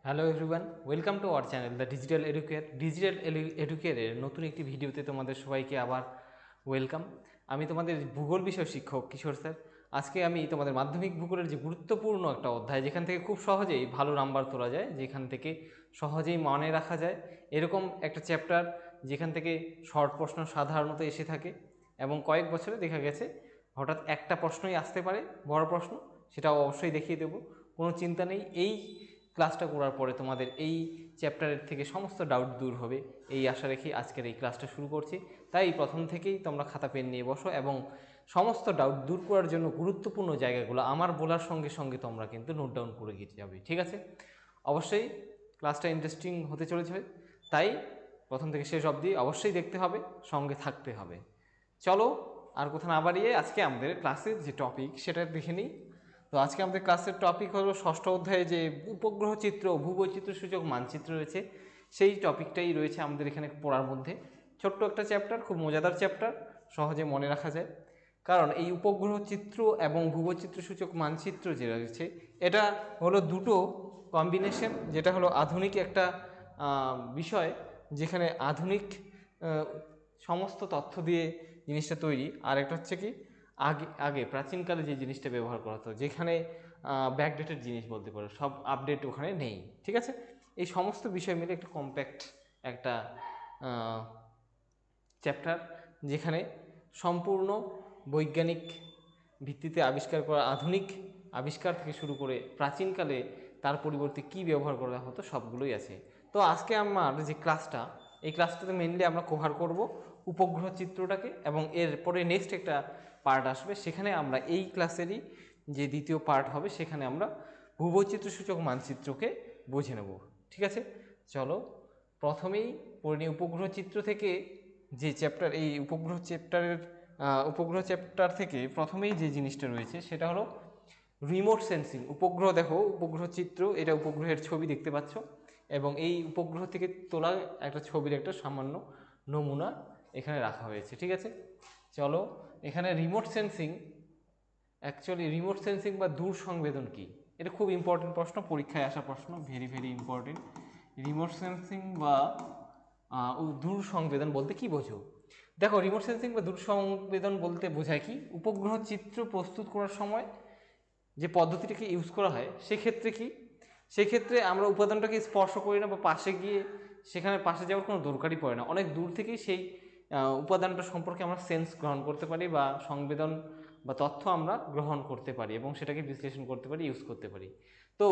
Hello everyone, welcome to our channel the digital educare. ডিজিটাল এডুকেয়ারের নতুন একটি ভিডিওতে তোমাদের সবাইকে আবার ওয়েলকাম। আমি তোমাদের ভূগোল বিষয় শিক্ষক কিশোর স্যার। আজকে আমি তোমাদের মাধ্যমিক ভূগোলের যে গুরুত্বপূর্ণ একটা অধ্যায়, যেখান থেকে খুব সহজেই ভালো নাম্বার তোলা যায়, যেখান থেকে সহজেই মনে রাখা যায়, এরকম একটা চ্যাপ্টার যেখান থেকে শর্ট প্রশ্ন সাধারণত এসে থাকে এবং কয়েক বছরে দেখা গেছে হঠাৎ একটা প্রশ্নই আসতে পারে, বড় প্রশ্ন, সেটাও অবশ্যই দেখিয়ে দেবো, কোনো চিন্তা নেই। এই ক্লাসটা করার পরে তোমাদের এই চ্যাপ্টারের থেকে সমস্ত ডাউট দূর হবে, এই আশা রেখে আজকের এই ক্লাসটা শুরু করছি। তাই প্রথম থেকেই তোমরা খাতা পেন নিয়ে বসো এবং সমস্ত ডাউট দূর করার জন্য গুরুত্বপূর্ণ জায়গাগুলো আমার বলার সঙ্গে সঙ্গে তোমরা কিন্তু নোট ডাউন করে গিয়ে যাবে, ঠিক আছে? অবশ্যই ক্লাসটা ইন্টারেস্টিং হতে চলেছে, তাই প্রথম থেকে শেষ অবধি অবশ্যই দেখতে হবে, সঙ্গে থাকতে হবে। চলো আর কোথাও না বাড়িয়ে আজকে আমাদের ক্লাসের যে টপিক সেটা দেখে নিই। তো আজকে আমাদের ক্লাসের টপিক হলো ষষ্ঠ অধ্যায়ে যে উপগ্রহ চিত্র ভূবৈচিত্র্য সূচক মানচিত্র রয়েছে, সেই টপিকটাই রয়েছে আমাদের এখানে পড়ার মধ্যে। ছোট্ট একটা চ্যাপ্টার, খুব মজাদার চ্যাপ্টার, সহজে মনে রাখা যায়। কারণ এই উপগ্রহ চিত্র এবং ভূবৈচিত্র্য সূচক মানচিত্র যে রয়েছে, এটা হলো দুটো কম্বিনেশন, যেটা হলো আধুনিক একটা বিষয়, যেখানে আধুনিক সমস্ত তথ্য দিয়ে জিনিসটা তৈরি। আর একটা হচ্ছে কি, আগে আগে প্রাচীনকালে যে জিনিসটা ব্যবহার করা হতো, যেখানে ব্যাকডেটেড জিনিস বলতে পারো, সব আপডেট ওখানে নেই, ঠিক আছে? এই সমস্ত বিষয় মিলে একটা কম্প্যাক্ট একটা চ্যাপ্টার, যেখানে সম্পূর্ণ বৈজ্ঞানিক ভিত্তিতে আবিষ্কার করা আধুনিক আবিষ্কার থেকে শুরু করে প্রাচীনকালে তার পরিবর্তে কী ব্যবহার করা হতো সবগুলোই আছে। তো আজকে আমার যে ক্লাসটা, এই ক্লাসটাতে মেনলি আমরা কভার করব উপগ্রহ চিত্রটাকে, এবং এরপরে নেক্সট একটা পার্ট আসবে, সেখানে আমরা এই ক্লাসেরই যে দ্বিতীয় পার্ট হবে সেখানে আমরা ভূবৈচিত্র্য সূচক মানচিত্রকে বুঝে নেব, ঠিক আছে? চলো প্রথমেই পড়ে নিই উপগ্রহ চিত্র থেকে যে চ্যাপ্টার, এই উপগ্রহ চ্যাপ্টার থেকে প্রথমেই যে জিনিসটা রয়েছে সেটা হলো রিমোট সেন্সিং। উপগ্রহ দেখো, উপগ্রহ চিত্র, এটা উপগ্রহের ছবি দেখতে পাচ্ছ, এবং এই উপগ্রহ থেকে তোলা একটা ছবির একটা সামান্য নমুনা এখানে রাখা হয়েছে, ঠিক আছে? চলো, এখানে remote sensing, actually remote sensing বা দূর সংবেদন কি, এটা খুব ইম্পর্টেন্ট প্রশ্ন, পরীক্ষায় আসা প্রশ্ন, very very important. Remote sensing বা দূর সংবেদন বলতে কি বোঝো? দেখো, রিমোট সেন্সিং বা দূর সংবেদন বলতে বোঝায় কি, উপগ্রহ চিত্র প্রস্তুত করার সময় যে পদ্ধতিটাকে ইউজ করা হয় সেক্ষেত্রে কি, সেক্ষেত্রে আমরা উপাদানটাকে স্পর্শ করি না বা পাশে গিয়ে সেখানে পাশে যাওয়ার কোনো দরকারই পড়ে না, অনেক দূর থেকেই সেই উপাদানটা সম্পর্কে আমরা সেন্স গ্রহণ করতে পারি বা সংবেদন বা তথ্য আমরা গ্রহণ করতে পারি এবং সেটাকে বিশ্লেষণ করতে পারি, ইউজ করতে পারি। তো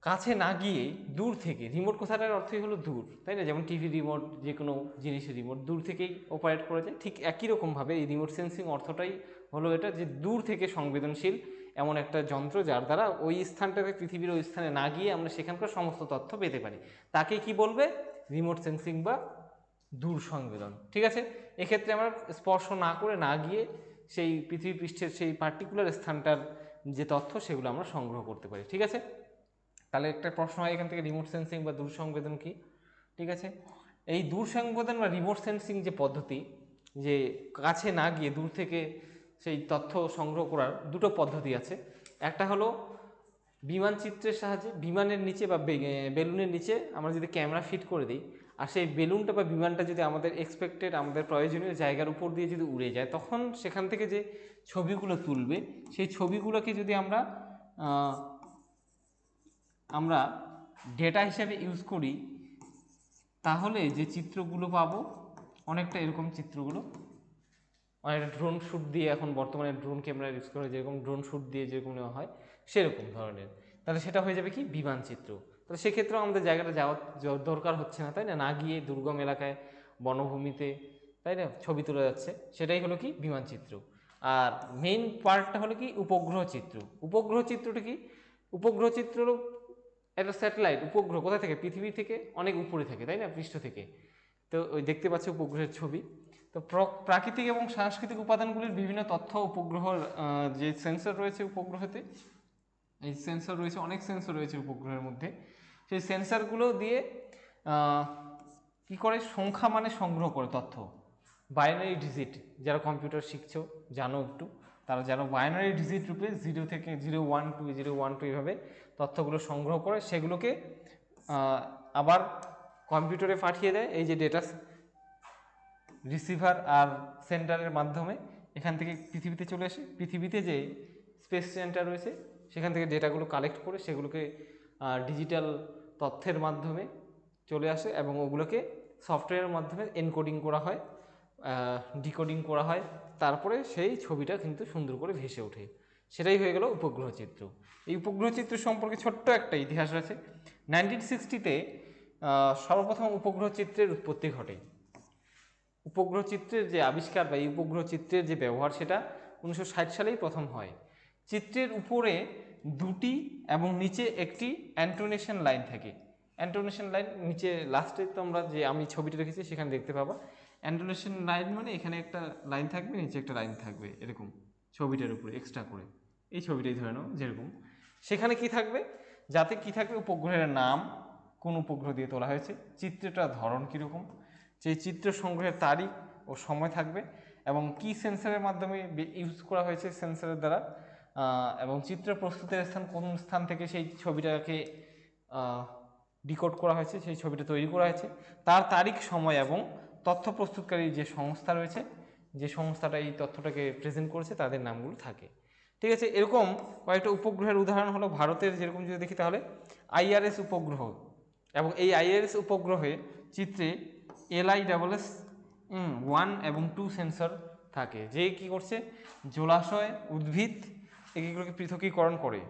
কাছে না গিয়ে দূর থেকে, রিমোট কথাটার অর্থই হলো দূর, তাই না? যেমন টিভি রিমোট, যে কোনো জিনিসের রিমোট দূর থেকেই অপারেট করা যায়, ঠিক একই রকমভাবে এই রিমোট সেন্সিং অর্থটাই হলো এটা, যে দূর থেকে সংবেদনশীল এমন একটা যন্ত্র যার দ্বারা ওই স্থানটাতে, পৃথিবীর ওই স্থানে না গিয়ে আমরা সেখানকার সমস্ত তথ্য পেতে পারি, তাকে কি বলবে? রিমোট সেন্সিং বা দূর সংবেদন, ঠিক আছে? এক্ষেত্রে আমরা স্পর্শ না করে, না গিয়ে সেই পৃথিবী পৃষ্ঠের সেই পার্টিকুলার স্থানটার যে তথ্য সেগুলো আমরা সংগ্রহ করতে পারি, ঠিক আছে? তাহলে একটা প্রশ্ন হয় এখান থেকে, রিমোট সেন্সিং বা দূর সংবেদন কি, ঠিক আছে? এই দূর সংবেদন বা রিমোট সেন্সিং যে পদ্ধতি, যে কাছে না গিয়ে দূর থেকে সেই তথ্য সংগ্রহ করার দুটো পদ্ধতি আছে। একটা হলো বিমান চিত্রের সাহায্যে, বিমানের নিচে বা বেলুনের নিচে আমরা যদি ক্যামেরা ফিট করে দিই, আর সেই বেলুনটা বা বিমানটা যদি আমাদের এক্সপেক্টেড, আমাদের প্রয়োজনীয় জায়গার উপর দিয়ে যদি উড়ে যায়, তখন সেখান থেকে যে ছবিগুলো তুলবে, সেই ছবিগুলোকে যদি আমরা আমরা ডেটা হিসাবে ইউজ করি, তাহলে যে চিত্রগুলো পাবো অনেকটা এরকম চিত্রগুলো, অনেকটা ড্রোন শ্যুট দিয়ে, এখন বর্তমানে ড্রোন ক্যামেরা ইউজ করে, যেরকম ড্রোন শ্যুট দিয়ে যেরকম নেওয়া হয় সেরকম ধরনের, তাহলে সেটা হয়ে যাবে কি, বিমান চিত্র। তাহলে সেক্ষেত্রেও আমাদের জায়গাটা যাওয়ার দরকার হচ্ছে না, তাই না? না গিয়ে দুর্গম এলাকায়, বনভূমিতে, তাই না, ছবি তোলা যাচ্ছে, সেটাই হলো কি, বিমান চিত্র। আর মেইন পার্টটা হলো কি, উপগ্রহ চিত্র। উপগ্রহ চিত্রটা কি, উপগ্রহ চিত্র হলো একটা স্যাটেলাইট, উপগ্রহ কোথা থেকে, পৃথিবী থেকে অনেক উপরে থাকে, তাই না, পৃষ্ঠ থেকে। তো ওই দেখতে পাচ্ছি উপগ্রহের ছবি। তো প্রাকৃতিক এবং সাংস্কৃতিক উপাদানগুলির বিভিন্ন তথ্য উপগ্রহর যে সেন্সর রয়েছে উপগ্রহতে, এই সেন্সর রয়েছে, অনেক সেন্সর রয়েছে উপগ্রহের মধ্যে, সেই সেন্সরগুলো দিয়ে কি করে, সংখ্যা মানে সংগ্রহ করে তথ্য, বাইনারি ডিজিট, যারা কম্পিউটার শিখছো জানো একটু, তারা যেন বাইনারি ডিজিট রূপে 0 থেকে 012 012 এইভাবে তথ্যগুলো সংগ্রহ করে সেগুলোকে আবার কম্পিউটারে পাঠিয়ে দেয় এই যে ডেটা রিসিভার আর সেন্টারের মাধ্যমে। এখান থেকে পৃথিবীতে চলে আসে, পৃথিবীতে যে স্পেস সেন্টার রয়েছে সেখান থেকে ডেটাগুলো কালেক্ট করে সেগুলোকে ডিজিটাল তথ্যের মাধ্যমে চলে আসে এবং ওগুলোকে সফটওয়্যারের মাধ্যমে এনকোডিং করা হয়, ডিকোডিং করা হয়, তারপরে সেই ছবিটা কিন্তু সুন্দর করে ভেসে ওঠে। সেটাই হয়ে গেল উপগ্রহ চিত্র। এই উপগ্রহ চিত্র সম্পর্কে ছোট্ট একটা ইতিহাস রয়েছে। 1960-তে সর্বপ্রথম উপগ্রহ চিত্রের উৎপত্তি ঘটে। উপগ্রহ চিত্রের যে আবিষ্কার বা এই উপগ্রহ চিত্রের যে ব্যবহার সেটা 1960 সালেই প্রথম হয়। চিত্রের উপরে দুটি এবং নিচে একটি অ্যান্টোনেশন লাইন থাকে। অ্যান্টোনেশন লাইন নিচে লাস্টে তোমরা যে আমি ছবিটা রেখেছি সেখানে দেখতে পাবা। অ্যান্টোনেশন লাইন মানে এখানে একটা লাইন থাকবে, নিচে একটা লাইন থাকবে, এরকম ছবিটার উপরে এক্সট্রা করে। এই ছবিটাই ধরে নাও যেরকম, সেখানে কি থাকবে, যাতে কি থাকবে, উপগ্রহের নাম, কোন উপগ্রহ দিয়ে তোলা হয়েছে, চিত্রটার ধরন কীরকম, সেই চিত্র সংগ্রহের তারিখ ও সময় থাকবে এবং কি সেন্সরের মাধ্যমে ইউজ করা হয়েছে সেন্সরের দ্বারা, এবং চিত্র প্রস্তুতের স্থান কোন স্থান থেকে সেই ছবিটাকে ডিকোড করা হয়েছে, সেই ছবিটা তৈরি করা হয়েছে, তার তারিখ, সময় এবং তথ্য প্রস্তুতকারী যে সংস্থা রয়েছে, যে সংস্থাটা এই তথ্যটাকে প্রেজেন্ট করেছে তাদের নামগুলো থাকে। ঠিক আছে, এরকম কয়েকটা উপগ্রহের উদাহরণ হলো ভারতের, যেরকম যদি দেখি তাহলে IRS উপগ্রহ, এবং এই IRS উপগ্রহে চিত্রে LISS 1 এবং 2 সেন্সর থাকে, যে কি করছে, জলাশয়, উদ্ভিদ এগুলোকে পৃথকীকরণ করে।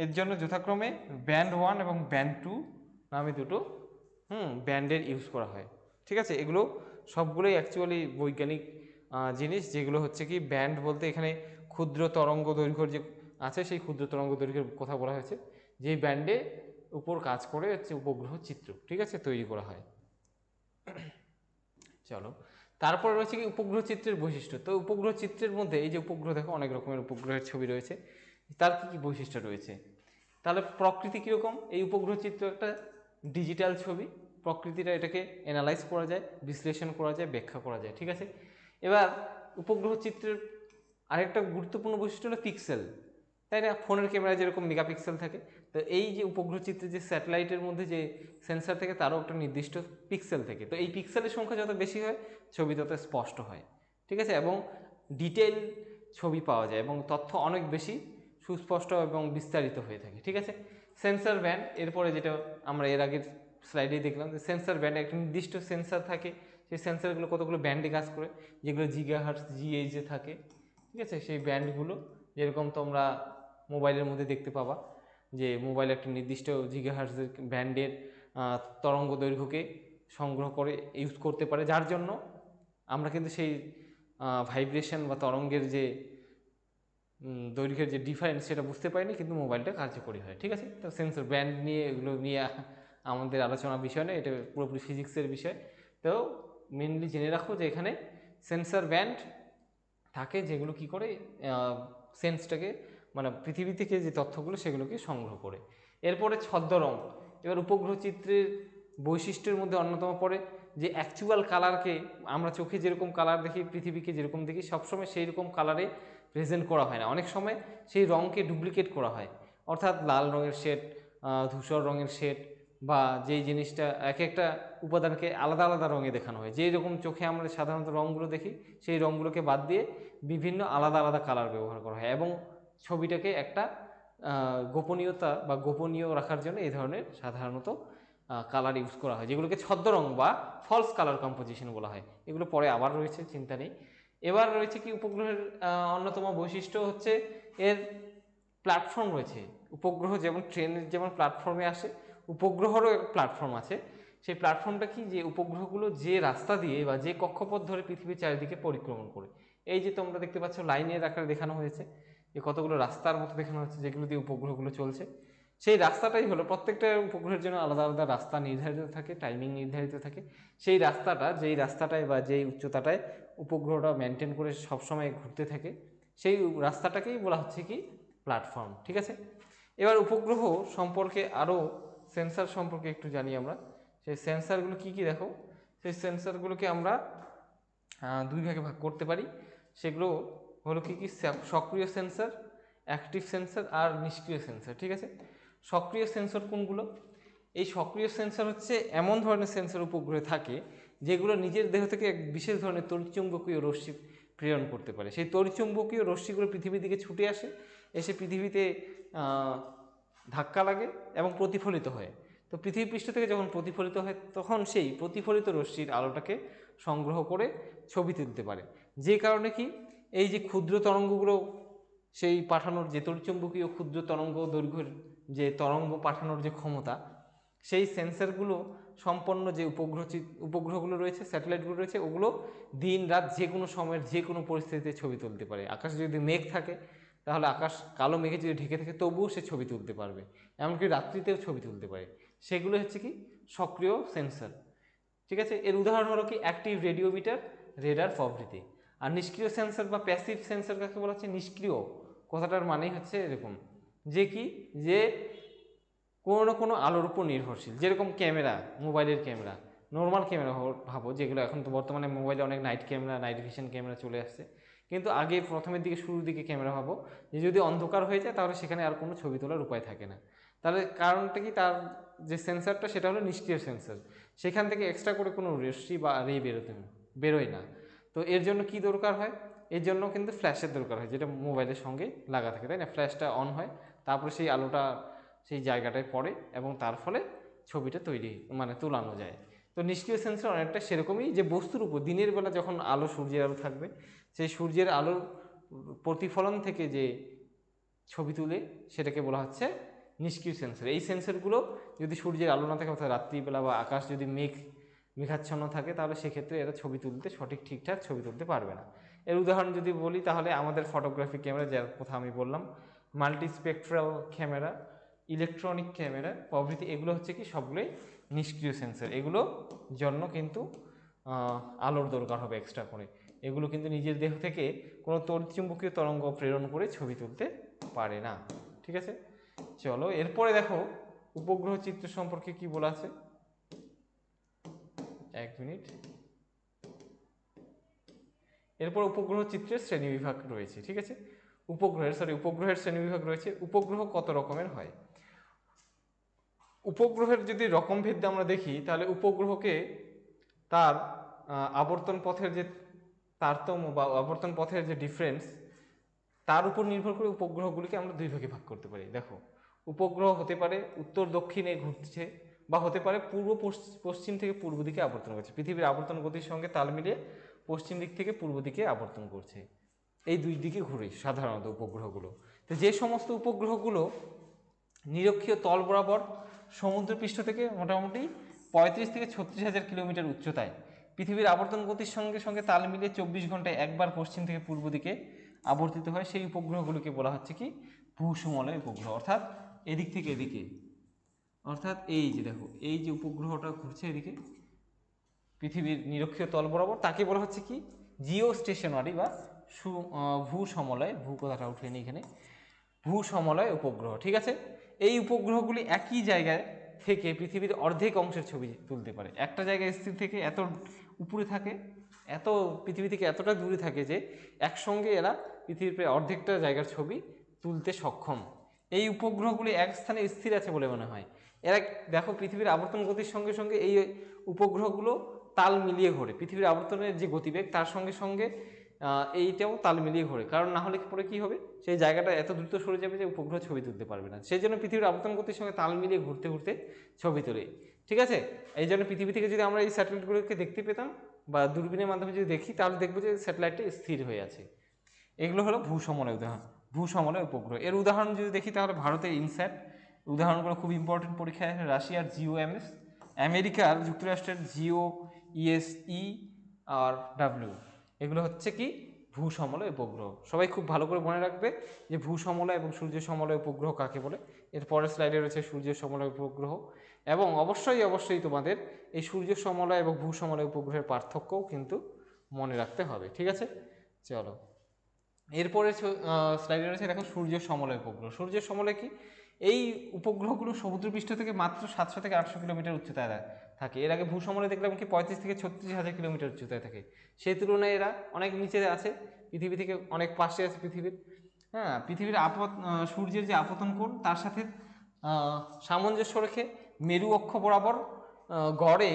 এর জন্য যথাক্রমে ব্যান্ড 1 এবং ব্যান্ড 2 নামে দুটো ব্যান্ডের ইউজ করা হয়। ঠিক আছে, এগুলো সবগুলোই অ্যাকচুয়ালি বৈজ্ঞানিক জিনিস, যেগুলো হচ্ছে কি ব্যান্ড বলতে এখানে ক্ষুদ্র তরঙ্গ দৈর্ঘ্যের যে আছে সেই ক্ষুদ্র তরঙ্গ দৈর্ঘ্যের কথা বলা হয়েছে, যেই ব্যান্ডে উপর কাজ করে হচ্ছে উপগ্রহ চিত্র, ঠিক আছে, তৈরি করা হয়। চলো, তারপর রয়েছে কি উপগ্রহ চিত্রের বৈশিষ্ট্য। তো উপগ্রহ চিত্রের মধ্যে এই যে উপগ্রহ দেখো অনেক রকমের উপগ্রহের ছবি রয়েছে, তার কি কি বৈশিষ্ট্য রয়েছে, তাহলে প্রকৃতি কীরকম, এই উপগ্রহ চিত্র একটা ডিজিটাল ছবি, প্রকৃতিটা এটাকে অ্যানালাইজ করা যায়, বিশ্লেষণ করা যায়, ব্যাখ্যা করা যায়। ঠিক আছে, এবার উপগ্রহ চিত্রের আরেকটা গুরুত্বপূর্ণ বৈশিষ্ট্য হলো পিক্সেল, তাই না, ফোনের ক্যামেরায় যেরকম মেগাপিক্সেল থাকে, তো এই যে উপগ্রহ চিত্রে যে স্যাটেলাইটের মধ্যে যে সেন্সার থাকে তারও একটা নির্দিষ্ট পিক্সেল থাকে, তো এই পিক্সেলের সংখ্যা যত বেশি হয় ছবি তত স্পষ্ট হয়। ঠিক আছে, এবং ডিটেইল ছবি পাওয়া যায় এবং তথ্য অনেক বেশি সুস্পষ্ট এবং বিস্তারিত হয়ে থাকে। ঠিক আছে, সেন্সার ব্যান্ড, এরপরে যেটা আমরা এর আগের স্লাইডেই দেখলাম যে সেন্সার ব্যান্ড, একটা নির্দিষ্ট সেন্সার থাকে, সেই সেন্সারগুলো কতগুলো ব্যান্ডে কাজ করে, যেগুলো জিগাহার্টজ জিএইচে থাকে। ঠিক আছে, সেই ব্যান্ডগুলো যেরকম তোমরা মোবাইলের মধ্যে দেখতে পাবা যে মোবাইল একটা নির্দিষ্ট জিগাহার্টজের ব্যান্ডের তরঙ্গ দৈর্ঘ্যকে সংগ্রহ করে ইউজ করতে পারে, যার জন্য আমরা কিন্তু সেই ভাইব্রেশন বা তরঙ্গের যে দৈর্ঘ্যের যে ডিফারেন্স সেটা বুঝতে পারিনি, কিন্তু মোবাইলটা কার্যকরী হয়। ঠিক আছে, তো সেন্সর ব্যান্ড নিয়ে এগুলো নিয়ে আমাদের আলোচনার বিষয় নয়, এটা পুরোপুরি ফিজিক্সের বিষয়। তো মেনলি জেনে রাখো যে এখানে সেন্সর ব্যান্ড থাকে যেগুলো কি করে সেন্সটাকে, মানে পৃথিবী থেকে যে তথ্যগুলো সেগুলোকে সংগ্রহ করে। এরপরে ছদ্মরং, এবার উপগ্রহ চিত্রের বৈশিষ্ট্যের মধ্যে অন্যতম পড়ে যে অ্যাকচুয়াল কালারকে আমরা চোখে যেরকম কালার দেখি, পৃথিবীকে যেরকম দেখি, সবসময় সেই রকম কালারে প্রেজেন্ট করা হয় না, অনেক সময় সেই রঙকে ডুপ্লিকেট করা হয়, অর্থাৎ লাল রঙের শেড, ধূসর রঙের শেড, বা যেই জিনিসটা এক একটা উপাদানকে আলাদা আলাদা রঙে দেখানো হয়, যেই রকম চোখে আমরা সাধারণত রঙগুলো দেখি সেই রঙগুলোকে বাদ দিয়ে বিভিন্ন আলাদা আলাদা কালার ব্যবহার করা হয়, এবং ছবিটাকে একটা গোপনীয়তা বা গোপনীয় রাখার জন্য এই ধরনের সাধারণত কালার ইউজ করা হয়, যেগুলোকে ছদ্মরং বা ফলস কালার কম্পোজিশন বলা হয়। এগুলো পরে আবার রয়েছে, চিন্তা নেই। এবার রয়েছে কি উপগ্রহের অন্যতম বৈশিষ্ট্য হচ্ছে এর প্ল্যাটফর্ম রয়েছে। উপগ্রহ যেমন ট্রেনের যেমন প্ল্যাটফর্মে আসে, উপগ্রহেরও এক প্ল্যাটফর্ম আছে। সেই প্ল্যাটফর্মটা কি, যে উপগ্রহগুলো যে রাস্তা দিয়ে বা যে কক্ষপথ ধরে পৃথিবীর চারিদিকে পরিক্রমণ করে, এই যে তোমরা দেখতে পাচ্ছ লাইনের আকারে দেখানো হয়েছে, যে কতগুলো রাস্তার মতো দেখানো হচ্ছে যেগুলো দিয়ে উপগ্রহগুলো চলছে, সেই রাস্তাটাই হলো, প্রত্যেকটা উপগ্রহের জন্য আলাদা আলাদা রাস্তা নির্ধারিত থাকে, টাইমিং নির্ধারিত থাকে, সেই রাস্তাটা, যেই রাস্তাটায় বা যেই উচ্চতাটায় উপগ্রহটা মেনটেন করে সবসময় ঘুরতে থাকে, সেই রাস্তাটাকেই বলা হচ্ছে কি প্ল্যাটফর্ম। ঠিক আছে, এবার উপগ্রহ সম্পর্কে আরও সেন্সার সম্পর্কে একটু জানি আমরা। সেই সেন্সারগুলো কি কি দেখো, সেই সেন্সারগুলোকে আমরা দুই ভাগে ভাগ করতে পারি। সেগুলো হলো কি কি সক্রিয় সেন্সর, অ্যাক্টিভ সেন্সর আর নিষ্ক্রিয় সেন্সর। ঠিক আছে, সক্রিয় সেন্সর কোনগুলো? এই সক্রিয় সেন্সর হচ্ছে এমন ধরনের সেন্সর উপগ্রহে থাকে যেগুলো নিজের দেহ থেকে এক বিশেষ ধরনের তড়িৎচুম্বকীয় রশ্মি প্রেরণ করতে পারে। সেই তড়িৎচুম্বকীয় রশ্মিগুলো পৃথিবীর দিকে ছুটে আসে, এসে পৃথিবীতে ধাক্কা লাগে এবং প্রতিফলিত হয়। তো পৃথিবী পৃষ্ঠ থেকে যখন প্রতিফলিত হয় তখন সেই প্রতিফলিত রশ্মির আলোটাকে সংগ্রহ করে ছবি তুলতে পারে। যে কারণে কি এই যে ক্ষুদ্র তরঙ্গগুলো সেই পাঠানোর যে তড়িৎচুম্বকীয় ক্ষুদ্র তরঙ্গ দৈর্ঘ্যের যে তরঙ্গ পাঠানোর যে ক্ষমতা, সেই সেন্সরগুলো সম্পন্ন যে উপগ্রহগুলো রয়েছে, স্যাটেলাইটগুলো রয়েছে, ওগুলো দিন রাত যে কোনো সময়ের যে কোনো পরিস্থিতিতে ছবি তুলতে পারে। আকাশে যদি মেঘ থাকে তাহলে আকাশ কালো মেঘে যদি ঢেকে থাকে তবুও সে ছবি তুলতে পারবে, এমনকি রাত্রিতেও ছবি তুলতে পারে। সেগুলো হচ্ছে কি সক্রিয় সেন্সর। ঠিক আছে, এর উদাহরণ হলো কি অ্যাক্টিভ রেডিওমিটার, রেডার প্রভৃতি। আর নিষ্ক্রিয় সেন্সর বা প্যাসিভ সেন্সর কাকে বলা হচ্ছে? নিষ্ক্রিয় কথাটার মানেই হচ্ছে এরকম যে কি, যে কোনো না কোনো আলোর উপর নির্ভরশীল। যেরকম ক্যামেরা, মোবাইলের ক্যামেরা, নর্মাল ক্যামেরা ভাবো, যেগুলো এখন তো বর্তমানে মোবাইলে অনেক night camera, night vision camera চলে আসছে, কিন্তু আগে প্রথমের দিকে শুরুর দিকে ক্যামেরা ভাবো যে যদি অন্ধকার হয়ে যায় তাহলে সেখানে আর কোনো ছবি তোলার উপায় থাকে না। তাহলে কারণটা কি, তার যে সেন্সরটা সেটা হলো নিষ্ক্রিয় সেন্সর, সেখান থেকে এক্সট্রা করে কোনো রশ্মি বা রে বেরোয় না। তো এর জন্য কি দরকার হয়? এর জন্য কিন্তু ফ্ল্যাশের দরকার হয়, যেটা মোবাইলের সঙ্গে লাগা থাকে, তাই না? ফ্ল্যাশটা অন হয়, তারপরে সেই আলোটা সেই জায়গাটায় পড়ে এবং তার ফলে ছবিটা তৈরি মানে তোলানো যায়। তো নিষ্ক্রিয় সেন্সর অনেকটা সেরকমই, যে বস্তুর উপর দিনের বেলা যখন আলো, সূর্যের আলো থাকবে, সেই সূর্যের আলোর প্রতিফলন থেকে যে ছবি তুলে সেটাকে বলা হচ্ছে নিষ্ক্রিয় সেন্সর। এই সেন্সরগুলো যদি সূর্যের আলো না থাকে, অর্থাৎ রাত্রিবেলা বা আকাশ যদি মেঘাচ্ছন্ন থাকে, তাহলে সেক্ষেত্রে এরা ছবি তুলতে ঠিকঠাক ছবি তুলতে পারবে না। এর উদাহরণ যদি বলি তাহলে আমাদের ফটোগ্রাফি ক্যামেরা, যার কথা আমি বললাম, মাল্টিস্পেকট্রাল ক্যামেরা, ইলেকট্রনিক ক্যামেরা প্রভৃতি, এগুলো হচ্ছে কি সবগুলোই নিষ্ক্রিয় সেন্সর। এগুলো জন্য কিন্তু আলোর দরকার হবে এক্সট্রা করে। এগুলো কিন্তু নিজের দেহ থেকে কোনো তড়িৎচুম্বকীয় তরঙ্গ প্রেরণ করে ছবি তুলতে পারে না। ঠিক আছে, চলো এরপরে দেখো উপগ্রহ চিত্র সম্পর্কে কি বলা আছে। এক মিনিট। এরপর উপগ্রহ চিত্রের শ্রেণীবিভাগ রয়েছে। ঠিক আছে, উপগ্রহের শ্রেণীবিভাগ রয়েছে। উপগ্রহ কত রকমের হয়? উপগ্রহের যদি রকমভেদ আমরা দেখি তাহলে উপগ্রহকে তার আবর্তন পথের যে তারতম্য বা আবর্তন পথের যে ডিফারেন্স, তার উপর নির্ভর করে উপগ্রহগুলিকে আমরা দুই ভাগে ভাগ করতে পারি। দেখো, উপগ্রহ হতে পারে উত্তর দক্ষিণে ঘুরছে, বা হতে পারে পূর্ব পশ্চিম থেকে পূর্ব দিকে আবর্তন করছে। পৃথিবীর আবর্তন গতির সঙ্গে তাল মিলিয়ে পশ্চিম দিক থেকে পূর্ব দিকে আবর্তন করছে। এই দুই দিকে ঘুরে সাধারণত উপগ্রহগুলো। তো যে সমস্ত উপগ্রহগুলো নিরক্ষীয় তল বরাবর সমুদ্রপৃষ্ঠ থেকে মোটামুটি 35 থেকে 36,000 কিলোমিটার উচ্চতায় পৃথিবীর আবর্তন গতির সঙ্গে সঙ্গে তাল মিলিয়ে 24 ঘন্টায় একবার পশ্চিম থেকে পূর্ব দিকে আবর্তিত হয়, সেই উপগ্রহগুলোকে বলা হচ্ছে কি ভূসমলয় উপগ্রহ। অর্থাৎ এদিক থেকে এদিকে, অর্থাৎ এই যে দেখো, এই যে উপগ্রহটা ঘুরছে এদিকে পৃথিবীর নিরক্ষীয় তল বরাবর, তাকে বলা হচ্ছে কি জিও স্টেশনারি বা ভূসমলয়, ভূ কথাটা উঠে নি এখানে, ভূসমলয় উপগ্রহ। ঠিক আছে, এই উপগ্রহগুলি একই জায়গায় থেকে পৃথিবীর অর্ধেক অংশের ছবি তুলতে পারে। একটা জায়গায় স্থির থেকে এত উপরে থাকে, এত পৃথিবী থেকে এতটা দূরে থাকে যে একসঙ্গে এরা পৃথিবীর প্রায় অর্ধেকটা জায়গার ছবি তুলতে সক্ষম। এই উপগ্রহগুলি এক স্থানে স্থির আছে বলে মনে হয়। এরা দেখো পৃথিবীর আবর্তন গতির সঙ্গে সঙ্গে এই উপগ্রহগুলো তাল মিলিয়ে ঘোরে। পৃথিবীর আবর্তনের যে গতিবেগ তার সঙ্গে সঙ্গে এইটাও তাল মিলিয়ে ঘোরে, কারণ না হলে পরে কি হবে, সেই জায়গাটা এত দ্রুত সরে যাবে যে উপগ্রহ ছবি তুলতে পারবে না। সেই জন্য পৃথিবীর আবর্তন গতির সঙ্গে তাল মিলিয়ে ঘুরতে ঘুরতে ছবি তোলে। ঠিক আছে, এই জন্য পৃথিবী থেকে যদি আমরা এই স্যাটেলাইটগুলোকে দেখতে পেতাম বা দূরবীনের মাধ্যমে যদি দেখি তাহলে দেখবো যে স্যাটেলাইটটি স্থির হয়ে আছে। এগুলো হলো ভূসমলয় উদাহরণ, ভূসমলয় উপগ্রহ। এর উদাহরণ যদি দেখি তাহলে ভারতের ইনস্যাট, উদাহরণগুলো খুব ইম্পর্টেন্ট পরীক্ষায়, রাশিয়ার জিওএমএস, আমেরিকার যুক্তরাষ্ট্রের জিও ইএসই আর ডাব্লিউ, এগুলো হচ্ছে কি ভূসমলয় উপগ্রহ। সবাই খুব ভালো করে মনে রাখবে যে ভূসমলয় এবং সূর্য সমলয় উপগ্রহ কাকে বলে। এর পরের স্লাইডে রয়েছে সূর্য সমলয় উপগ্রহ, এবং অবশ্যই তোমাদের এই সূর্য সমলয় এবং ভূসমলয় উপগ্রহের পার্থক্যও কিন্তু মনে রাখতে হবে। ঠিক আছে, চলো এরপরে স্লাইডে রয়েছে দেখো সূর্য সমলয় উপগ্রহ। সূর্য সমলয় কি? এই উপগ্রহগুলো সমুদ্রপৃষ্ঠ থেকে মাত্র 700 থেকে 800 কিলোমিটার উচ্চতায় থাকে। এর আগে ভূসমলে দেখলাম কি 35 থেকে 36,000 কিলোমিটার উচ্চতায় থাকে। সেই তুলনায় এরা অনেক নিচে আছে, পৃথিবী থেকে অনেক পাশে আছে পৃথিবীর। হ্যাঁ, পৃথিবীর সূর্যের যে আপতন কোণ তার সাথে সামঞ্জস্য রেখে মেরু অক্ষ বরাবর গড়ে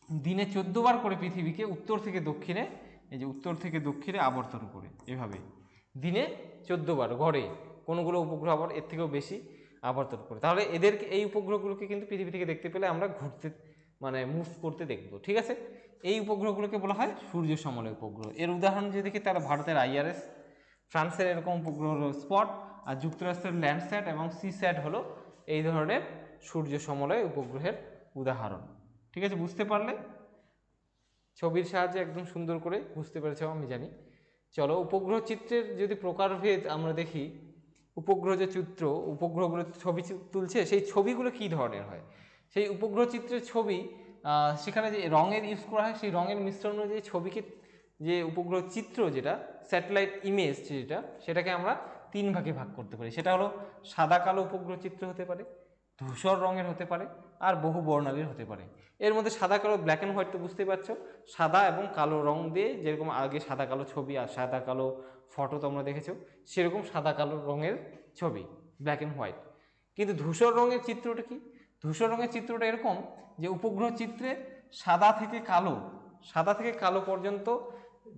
দিনে 14 বার করে পৃথিবীকে উত্তর থেকে দক্ষিণে, এই যে উত্তর থেকে দক্ষিণে আবর্তন করে, এভাবে দিনে 14 বার গড়ে। কোনগুলো উপগ্রহ আবার এর থেকেও বেশি আবর্তন করে। তাহলে এদেরকে, এই উপগ্রহগুলোকে কিন্তু পৃথিবী থেকে দেখতে পেলে আমরা ঘুরতে মানে মুভ করতে দেখব, ঠিক আছে। এই উপগ্রহগুলোকে বলা হয় সূর্য সমলের উপগ্রহ। এর উদাহরণ যদি দেখি তাহলে ভারতের IRS, ফ্রান্সের এরকম উপগ্রহ হলো স্পট, আর যুক্তরাষ্ট্রের ল্যান্ডস্যাট এবং সিস্যাট হলো এই ধরনের সূর্য সমলয় উপগ্রহের উদাহরণ। ঠিক আছে, বুঝতে পারলে? ছবির সাহায্যে একদম সুন্দর করে বুঝতে পেরেছ আমি জানি। চলো, উপগ্রহ চিত্রের যদি প্রকারভেদ আমরা দেখি, উপগ্রহ যে চিত্র, উপগ্রহগুলো ছবি তুলছে, সেই ছবিগুলো কী ধরনের হয়। সেই উপগ্রহ চিত্রের ছবি, সেখানে যে রঙের ইউজ করা হয়, সেই রঙের মিশ্রণ অনুযায়ী ছবিকে, যে উপগ্রহ চিত্র যেটা স্যাটেলাইট ইমেজ যেটা, সেটাকে আমরা 3 ভাগে ভাগ করতে পারি। সেটা হলো সাদা কালো উপগ্রহ চিত্র হতে পারে, ধূসর রঙের হতে পারে, আর বহু বর্ণালীর হতে পারে। এর মধ্যে সাদা কালো, ব্ল্যাক অ্যান্ড হোয়াইট তো বুঝতেই পারছো, সাদা এবং কালো রং দিয়ে, যেরকম আগে সাদা কালো ছবি আর সাদা কালো ফটো তোমরা দেখেছো, সেরকম সাদা কালো রঙের ছবি, ব্ল্যাক অ্যান্ড হোয়াইট। কিন্তু ধূসর রঙের চিত্রটা কি? ধূসর রঙের চিত্রটা এরকম যে উপগ্রহ চিত্রে সাদা থেকে কালো পর্যন্ত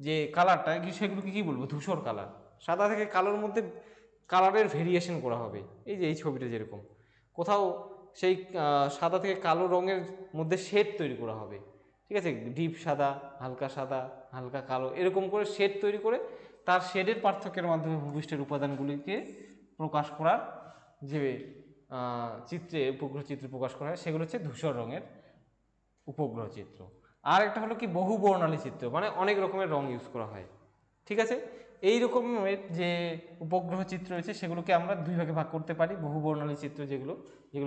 যে কালারটা, সেগুলোকে কি বলবো? ধূসর কালার। সাদা থেকে কালোর মধ্যে কালারের ভেরিয়েশন করা হবে। এই যে এই ছবিটা যেরকম, কোথাও সেই সাদা থেকে কালো রঙের মধ্যে শেড তৈরি করা হবে, ঠিক আছে, ডিপ সাদা, হালকা কালো, এরকম করে শেড তৈরি করে তার শেডের পার্থক্যের মাধ্যমে ভূপৃষ্ঠের উপাদানগুলিকে প্রকাশ করার যে চিত্রে, উপগ্রহ চিত্রে প্রকাশ করা হয়, সেগুলো হচ্ছে ধূসর রঙের উপগ্রহ চিত্র। আর একটা হলো কি বহু বর্ণালী চিত্র, মানে অনেক রকমের রং ইউজ করা হয়, ঠিক আছে। এই রকমের যে উপগ্রহ চিত্র রয়েছে সেগুলোকে আমরা 2 ভাগে ভাগ করতে পারি। বহু বর্ণালী চিত্র যেগুলো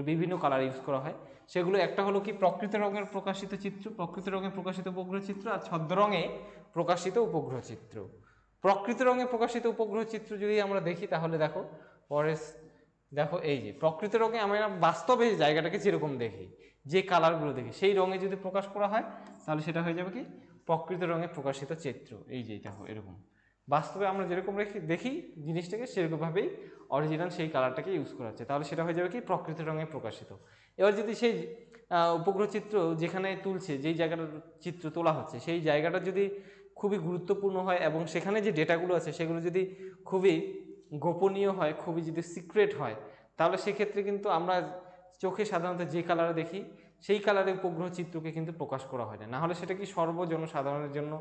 বিভিন্ন কালার ইউজ করা হয়, সেগুলো একটা হলো কি প্রকৃত রঙের প্রকাশিত চিত্র, প্রকৃত রঙে প্রকাশিত উপগ্রহ চিত্র, আর ছদ্ম রঙে প্রকাশিত উপগ্রহ চিত্র। প্রকৃত রঙে প্রকাশিত উপগ্রহ চিত্র যদি আমরা দেখি তাহলে দেখো দেখো এই যে প্রকৃত রঙে আমরা বাস্তবে জায়গাটাকে যেরকম দেখি, যে কালারগুলো দেখি, সেই রঙে যদি প্রকাশ করা হয় তাহলে সেটা হয়ে যাবে কি প্রকৃত রঙে প্রকাশিত চিত্র। এই যে দেখো এরকম বাস্তবে আমরা যেরকম দেখি জিনিসটাকে, সেরকমভাবেই অরিজিনাল সেই কালারটাকে ইউজ করা হচ্ছে, তাহলে সেটা হয়ে যাবে কি প্রকৃত রঙে প্রকাশিত। এবার যদি সেই উপগ্রহ চিত্র যেখানে তুলছে, যেই জায়গাটার চিত্র তোলা হচ্ছে, সেই জায়গাটা যদি খুবই গুরুত্বপূর্ণ হয় এবং সেখানে যে ডেটাগুলো আছে সেগুলো যদি খুবই গোপনীয় হয়, খুবই যদি সিক্রেট হয়, তাহলে সেক্ষেত্রে কিন্তু আমরা চোখে সাধারণত যে কালারে দেখি সেই কালারে উপগ্রহ চিত্রকে কিন্তু প্রকাশ করা হয় না। নাহলে সেটা কি সর্বজনসাধারণের জন্য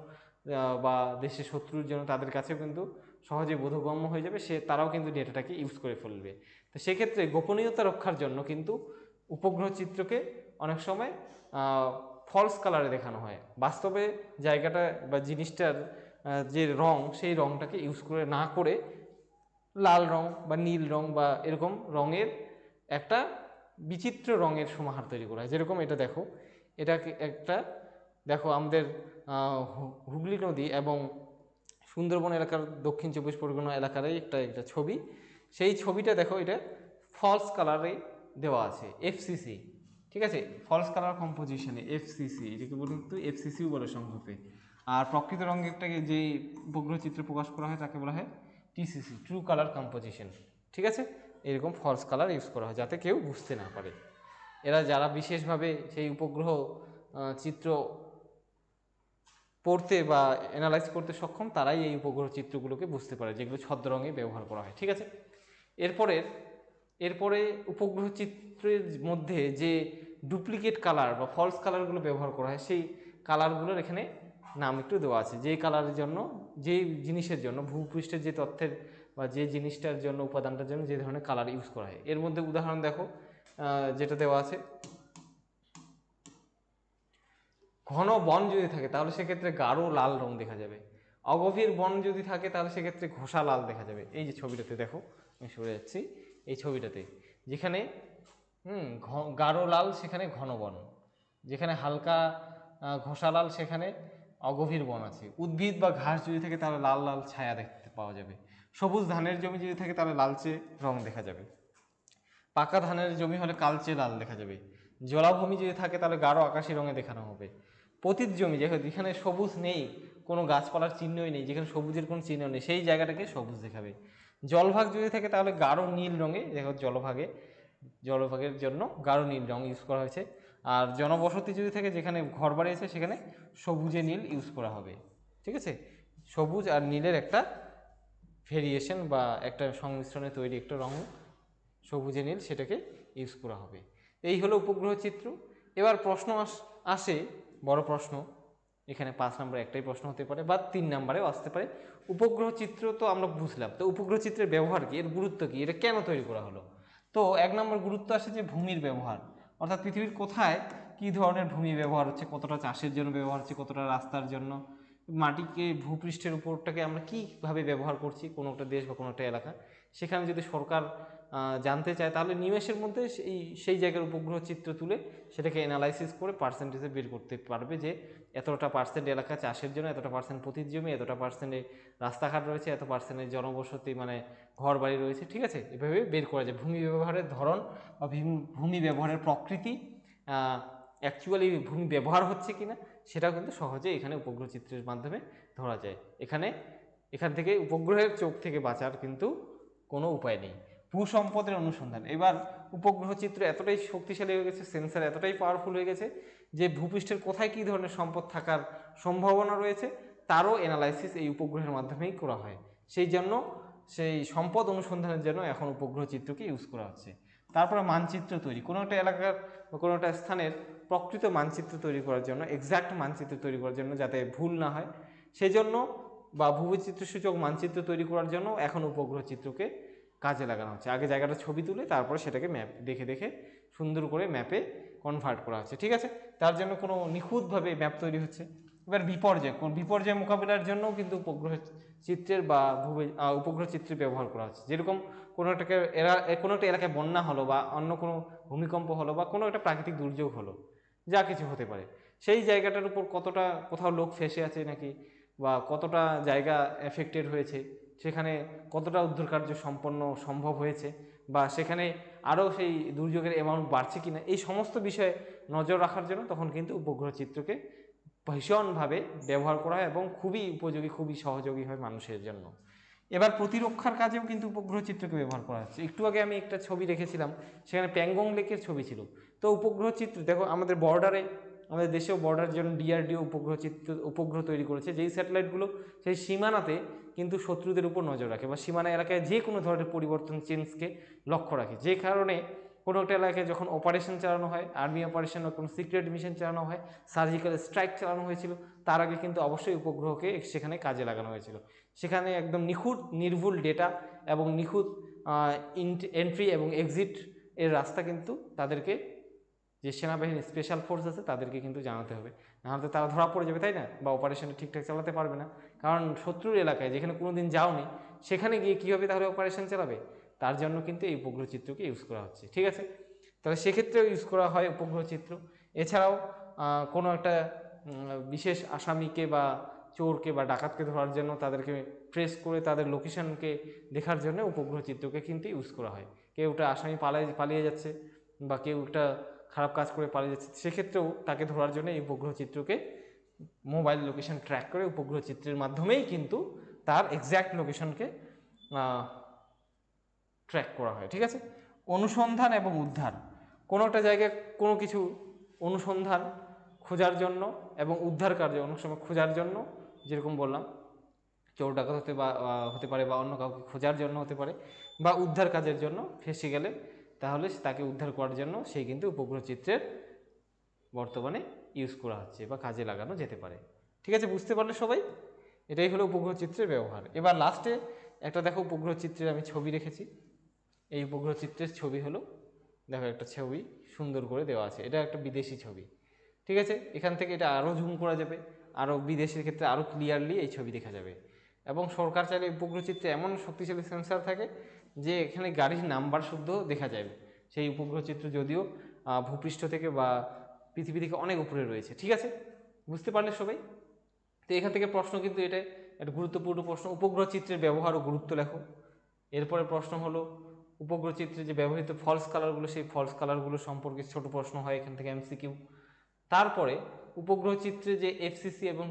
বা দেশের শত্রুর জন্য তাদের কাছেও কিন্তু সহজে বোধগম্য হয়ে যাবে, তারাও কিন্তু ডেটাটাকে ইউজ করে ফেলবে। তো সেক্ষেত্রে গোপনীয়তা রক্ষার জন্য কিন্তু উপগ্রহ চিত্রকে অনেক সময় ফলস কালারে দেখানো হয়। বাস্তবে জায়গাটা বা জিনিসটার যে রং, সেই রংটাকে ইউজ করে না করে লাল রং বা নীল রং বা এরকম রঙের একটা বিচিত্র রঙের সমাহার তৈরি করা হয়। যেরকম এটা দেখো, এটাকে একটা দেখো আমাদের হুগলি নদী এবং সুন্দরবন এলাকার দক্ষিণ 24 পরগনা এলাকারই একটা ছবি। সেই ছবিটা দেখো, এটা ফলস কালারে দেওয়া আছে, FCC, ঠিক আছে, ফলস কালার কম্পোজিশনে FCC, এটাকে বলুন তো FCCও বলে সংক্ষেপে। আর প্রকৃত রঙেরটাকে যে উপগ্রহ চিত্রে প্রকাশ করা হয় তাকে বলা হয় TCC, ট্রু কালার কম্পোজিশন, ঠিক আছে। এরকম ফলস কালার ইউজ করা হয় যাতে কেউ বুঝতে না পারে। এরা যারা বিশেষভাবে সেই উপগ্রহ চিত্র পড়তে বা অ্যানালাইজ করতে সক্ষম, তারাই এই উপগ্রহ চিত্রগুলোকে বুঝতে পারে, যেগুলো ছদ্ম রঙে ব্যবহার করা হয়, ঠিক আছে। এরপরে উপগ্রহ চিত্রের মধ্যে যে ডুপ্লিকেট কালার বা ফলস কালারগুলো ব্যবহার করা হয়, সেই কালারগুলোর এখানে নাম একটু দেওয়া আছে, যে কালারের জন্য, যে জিনিসের জন্য, ভূপৃষ্ঠের যে তথ্যের বা যে জিনিসটার জন্য, উপাদানটার জন্য যে ধরনের কালার ইউজ করা হয়। এর মধ্যে উদাহরণ দেখো, যেটা দেওয়া আছে, ঘন বন যদি থাকে তাহলে সেক্ষেত্রে গাঢ় লাল রং দেখা যাবে। অগভীর বন যদি থাকে তাহলে সেক্ষেত্রে ঘোষা লাল দেখা যাবে। এই যে ছবিটাতে দেখো, আমি সরে যাচ্ছি, এই ছবিটাতে যেখানে গাঢ় লাল সেখানে ঘন বন, যেখানে হালকা ঘোষা লাল সেখানে অগভীর বন আছে। উদ্ভিদ বা ঘাস যদি থাকে তাহলে লাল লাল ছায়া দেখতে পাওয়া যাবে। সবুজ ধানের জমি যদি থাকে তাহলে লালচে রং দেখা যাবে। পাকা ধানের জমি হলে কালচে লাল দেখা যাবে। জলাভূমি যদি থাকে তাহলে গাঢ় আকাশি রঙে দেখানো হবে। পতিত জমি যেখানে সবুজ নেই, কোনো গাছপালার চিহ্নই নেই, যেখানে সবুজের কোনো চিহ্ন নেই, সেই জায়গাটাকে সবুজ দেখাবে। জলভাগ যদি থাকে তাহলে গাঢ় নীল রঙে দেখো, জলভাগের জন্য গাঢ় নীল রঙ ইউজ করা হয়েছে। আর জনবসতি যদি থাকে, যেখানে ঘর বাড়ি আছে, সেখানে সবুজে নীল ইউজ করা হবে। ঠিক আছে, সবুজ আর নীলের একটা ভেরিয়েশন বা একটা সংমিশ্রণে তৈরি একটা রঙ সবুজে নীল, সেটাকে ইউজ করা হবে। এই হলো উপগ্রহ চিত্র। এবার প্রশ্ন আসে, বড় প্রশ্ন, এখানে 5 নম্বরে একটাই প্রশ্ন হতে পারে বা 3 নম্বরেও আসতে পারে। উপগ্রহ চিত্র তো আমরা বুঝলাম, তো উপগ্রহ চিত্রের ব্যবহার কি, এর গুরুত্ব কি, এটা কেন তৈরি করা হলো? তো 1 নম্বর গুরুত্ব আসে যে ভূমির ব্যবহার, অর্থাৎ পৃথিবীর কোথায় কি ধরনের ভূমি ব্যবহার হচ্ছে, কতটা চাষের জন্য ব্যবহার হচ্ছে, কতটা রাস্তার জন্য, মাটিকে ভূপৃষ্ঠের উপরটাকে আমরা কীভাবে ব্যবহার করছি কোনো একটা দেশ বা কোনো একটা এলাকা, সেখানে যদি সরকার জানতে চায় তাহলে নিমেষের মধ্যে সেই জায়গার উপগ্রহ চিত্র তুলে সেটাকে অ্যানালাইসিস করে পার্সেন্টেজে বের করতে পারবে যে এতটা পার্সেন্ট এলাকা চাষের জন্য, এতটা পার্সেন্ট পতিত জমি, এতটা পার্সেন্টে রাস্তাঘাট রয়েছে, এত পার্সেন্টের জনবসতি মানে ঘর বাড়ি রয়েছে। ঠিক আছে, এভাবে বের করা যায় ভূমি ব্যবহারের ধরন বা ভূমি ব্যবহারের প্রকৃতি, অ্যাকচুয়ালি ভূমি ব্যবহার হচ্ছে কিনা সেটাও কিন্তু সহজে এখানে উপগ্রহ চিত্রের মাধ্যমে ধরা যায়। এখান থেকে উপগ্রহের চোখ থেকে বাঁচার কিন্তু কোনো উপায় নেই। ভূসম্পদের অনুসন্ধান, এবার উপগ্রহ চিত্র এতটাই শক্তিশালী হয়ে গেছে, সেন্সার এতটাই পাওয়ারফুল হয়ে গেছে যে ভূপৃষ্ঠের কোথায় কী ধরনের সম্পদ থাকার সম্ভাবনা রয়েছে তারও অ্যানালাইসিস এই উপগ্রহের মাধ্যমেই করা হয়। সেই সম্পদ অনুসন্ধানের জন্য এখন উপগ্রহ চিত্রকে ইউজ করা হচ্ছে। তারপরে মানচিত্র তৈরি, কোনো একটা এলাকার বা কোনো একটা স্থানের প্রকৃত মানচিত্র তৈরি করার জন্য, এক্সাক্ট মানচিত্র তৈরি করার জন্য, যাতে ভুল না হয় সেই জন্য, বা ভূবৈচিত্র্য সূচক মানচিত্র তৈরি করার জন্য এখন উপগ্রহ চিত্রকে কাজে লাগানো হচ্ছে। আগে জায়গাটা ছবি তুলে তারপরে সেটাকে ম্যাপ দেখে সুন্দর করে ম্যাপে কনভার্ট করা হচ্ছে। ঠিক আছে, তার জন্য কোনো নিখুঁতভাবে ম্যাপ তৈরি হচ্ছে। এবার বিপর্যয় মোকাবিলার জন্যও কিন্তু উপগ্রহ চিত্রের বা উপগ্রহ চিত্রের ব্যবহার করা হচ্ছে। যেরকম কোনো একটা এলাকায় বন্যা হলো বা অন্য কোনো ভূমিকম্প হলো বা কোনো একটা প্রাকৃতিক দুর্যোগ হলো, যা কিছু হতে পারে, সেই জায়গাটার উপর কোথাও লোক ফেসে আছে নাকি, বা কতটা জায়গা এফেক্টেড হয়েছে, সেখানে কতটা উদ্ধার কার্য সম্ভব হয়েছে, বা সেখানে আরও সেই দুর্যোগের অ্যামাউন্ট বাড়ছে কিনা, এই সমস্ত বিষয়ে নজর রাখার জন্য তখন কিন্তু উপগ্রহ চিত্রকে ভীষণভাবে ব্যবহার করা হয় এবং খুবই উপযোগী, খুবই সহযোগী হয় মানুষের জন্য। এবার প্রতিরক্ষার কাজেও কিন্তু উপগ্রহ চিত্রকে ব্যবহার করা হচ্ছে। একটু আগে আমি একটা ছবি রেখেছিলাম, সেখানে প্যাংগং লেকের ছবি ছিল। তো উপগ্রহ চিত্র দেখো, আমাদের দেশেও বর্ডারের জন্য ডিআরডিও উপগ্রহ তৈরি করেছে, যেই স্যাটেলাইটগুলো সেই সীমানাতে কিন্তু শত্রুদের উপর নজর রাখে বা সীমানা এলাকায় যে কোনো ধরনের পরিবর্তন চেঞ্জকে লক্ষ্য রাখে। যে কারণে কোনো একটা এলাকায় যখন অপারেশন চালানো হয়, আর্মি অপারেশন বা কোনো সিক্রেট মিশন চালানো হয়, সার্জিক্যাল স্ট্রাইক চালানো হয়েছিল, তার আগে কিন্তু অবশ্যই উপগ্রহকে সেখানে কাজে লাগানো হয়েছিল। সেখানে একদম নিখুঁত নির্ভুল ডেটা এবং নিখুঁত এন্ট্রি এবং এক্সিট এর রাস্তা কিন্তু তাদেরকে, যে সেনাবাহিনী স্পেশাল ফোর্স আছে তাদেরকে কিন্তু জানাতে হবে, নাহলে তারা ধরা পড়ে যাবে, তাই না? বা অপারেশনটা ঠিকঠাক চালাতে পারবে না। কারণ শত্রুর এলাকায় যেখানে কোনো দিন যাওনি, সেখানে গিয়ে কীভাবে তাহলে অপারেশন চালাবে? তার জন্য কিন্তু এই উপগ্রহ চিত্রকে ইউজ করা হচ্ছে। ঠিক আছে, তাহলে সেক্ষেত্রেও ইউজ করা হয় উপগ্রহ চিত্র। এছাড়াও কোনো একটা বিশেষ আসামিকে বা চোরকে বা ডাকাতকে ধরার জন্য তাদেরকে ট্রেস করে তাদের লোকেশনকে দেখার জন্য উপগ্রহ চিত্রকে কিন্তু ইউজ করা হয়। কেউ একটা আসামি পালিয়ে যাচ্ছে বা কেউ একটা খারাপ কাজ করে পালিয়ে যাচ্ছে, সেক্ষেত্রেও তাকে ধরার জন্য এই উপগ্রহ চিত্রকে মোবাইল লোকেশন ট্র্যাক করে উপগ্রহ চিত্রের মাধ্যমেই কিন্তু তার এক্স্যাক্ট লোকেশনকে ট্র্যাক করা হয়। ঠিক আছে, অনুসন্ধান এবং উদ্ধার, কোনো একটা জায়গায় কোনো কিছু অনুসন্ধান খোঁজার জন্য এবং উদ্ধার কার্য অনেক সময় খোঁজার জন্য, যেরকম বললাম চোর ডাকাত হতে পারে বা অন্য কাউকে খোঁজার জন্য হতে পারে, বা উদ্ধার কাজের জন্য ফেঁসে গেলে তাহলে তাকে উদ্ধার করার জন্য সেই কিন্তু উপগ্রহ চিত্রের বর্তমানে ইউজ করা হচ্ছে বা কাজে লাগানো যেতে পারে। ঠিক আছে, বুঝতে পারলে সবাই? এটাই হলো উপগ্রহ চিত্রের ব্যবহার। এবার লাস্টে একটা দেখো উপগ্রহ চিত্রের আমি ছবি রেখেছি। এই উপগ্রহ চিত্রের ছবি হলো, দেখো একটা ছবি সুন্দর করে দেওয়া আছে, এটা একটা বিদেশি ছবি। ঠিক আছে, এখান থেকে এটা আরও জুম করা যাবে, আরও বিদেশের ক্ষেত্রে আরও ক্লিয়ারলি এই ছবি দেখা যাবে। এবং সরকার চাইলে উপগ্রহ চিত্রে এমন শক্তিশালী সেন্সার থাকে যে এখানে গাড়ির নাম্বার শুদ্ধ দেখা যাবে সেই উপগ্রহ চিত্র, যদিও ভূপৃষ্ঠ থেকে বা পৃথিবী থেকে অনেক উপরে রয়েছে। ঠিক আছে, বুঝতে পারলে সবাই? তো এখান থেকে প্রশ্ন কিন্তু এটা একটা গুরুত্বপূর্ণ প্রশ্ন, উপগ্রহ চিত্রের ব্যবহার ও গুরুত্ব লেখো। এরপরে প্রশ্ন হলো উপগ্রহ চিত্রে যে ব্যবহৃত ফলস কালারগুলো, সেই ফলস কালারগুলো সম্পর্কে ছোট প্রশ্ন হয় এখান থেকে এমসিকিউ। তারপরে উপগ্রহ চিত্রে যে এফসিসি এবং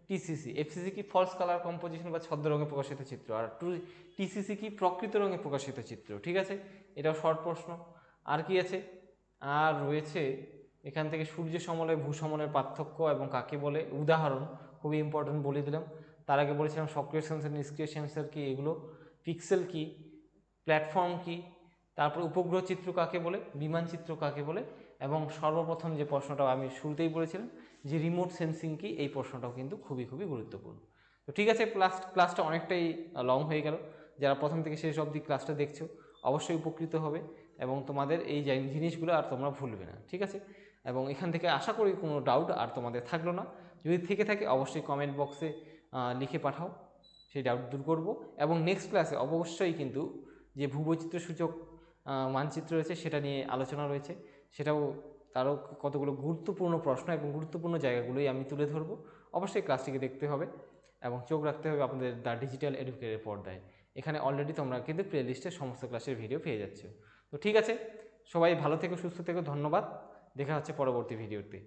টিসিসি, এফসিসি কি ফলস কালার কম্পোজিশন বা ছদ্ম রঙে প্রকাশিত চিত্র, আর টিসিসি কি প্রকৃত রঙে প্রকাশিত চিত্র, ঠিক আছে, এটাও শর্ট প্রশ্ন। আর কি আছে, আর রয়েছে এখান থেকে সূর্য সমলে ভূসমলের পার্থক্য এবং কাকে বলে, উদাহরণ খুবই ইম্পর্টেন্ট বলে দিলাম। তার আগে বলেছিলাম সক্রিয় সেন্সর নিষ্ক্রিয় সেন্সর কি, এগুলো পিক্সেল কি, প্ল্যাটফর্ম কি, তারপর উপগ্রহ চিত্র কাকে বলে, বিমান চিত্র কাকে বলে, এবং সর্বপ্রথম যে প্রশ্নটা আমি শুরুতেই বলেছিলাম যে রিমোট সেন্সিং কি, এই প্রশ্নটাও কিন্তু খুবই খুবই গুরুত্বপূর্ণ। তো ঠিক আছে, ক্লাসটা অনেকটাই লং হয়ে গেল। যারা প্রথম থেকে শেষ অবধি ক্লাসটা দেখছো অবশ্যই উপকৃত হবে এবং তোমাদের এই জিনিসগুলো আর তোমরা ভুলবে না, ঠিক আছে। এবং এখান থেকে আশা করি কোনো ডাউট আর তোমাদের থাকলো না। যদি থেকে থাকে অবশ্যই কমেন্ট বক্সে লিখে পাঠাও, সেই ডাউট দূর করব। এবং নেক্সট ক্লাসে অবশ্যই কিন্তু যে ভূবৈচিত্র্য সূচক মানচিত্র রয়েছে সেটা নিয়ে আলোচনা রয়েছে, সেটাও তারও কতগুলো গুরুত্বপূর্ণ প্রশ্ন এবং গুরুত্বপূর্ণ জায়গাগুলোই আমি তুলে ধরবো। অবশ্যই ক্লাসটিকে দেখতে হবে এবং চোখ রাখতে হবে আপনাদের দ্য ডিজিটাল এডুকেটর পর্দায়। এখানে অলরেডি তোমরা কিন্তু প্লে লিস্টে সমস্ত ক্লাসের ভিডিও পেয়ে যাচ্ছ। তো ঠিক আছে, সবাই ভালো থেকো, সুস্থ থেকো, ধন্যবাদ। দেখা হচ্ছে পরবর্তী ভিডিওতে।